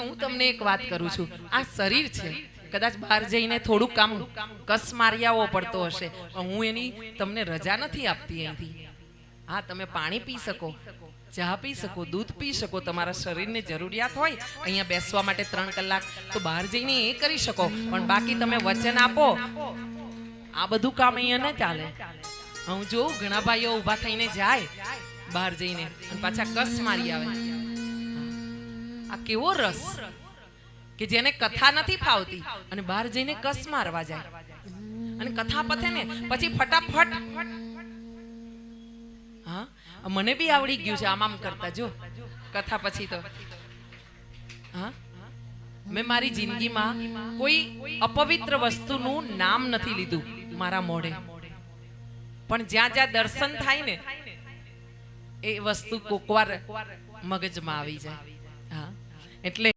હું તમને એક વાત કરું છું, આ શરીર છે, કદાચ બહાર જઈને થોડું કામ કસ મારિયાવો પડતો હશે, પણ હું એની તમને રજા નથી આપતી અહીંથી. હા, તમે પાણી પી શકો, ચા પી શકો, દૂધ પી શકો, તમારા શરીરની જરૂરિયાત હોય અહીંયા બેસવા માટે 3 કલાક તો બહાર જઈને એ કરી શકો, પણ બાકી તમે વચન આપો આ બધું કામ અહીંયા ન ચાલે. હું જોઉં ઘણા ભાઈઓ ઊભા થઈને જાય બહાર જઈને અને પાછા કસ મારી આવે. આ કેવો રસ કે જેને કથા નથી ફાવતી અને બહાર જઈને કસ મારવા જાય, અને કથા પતે ને પછી ફટાફટ હા મને બી આવડી ગયું છે આમ કરતા. જો કથા પછી તો હા મેં મારી જિંદગીમાં કોઈ અપવિત્ર વસ્તુનું નામ નથી લીધું મારા મોઢે, પણ જ્યાં જ્યાં દર્શન થાય ને એ વસ્તુ કોકવાર મગજમાં આવી જાય. હા એટલે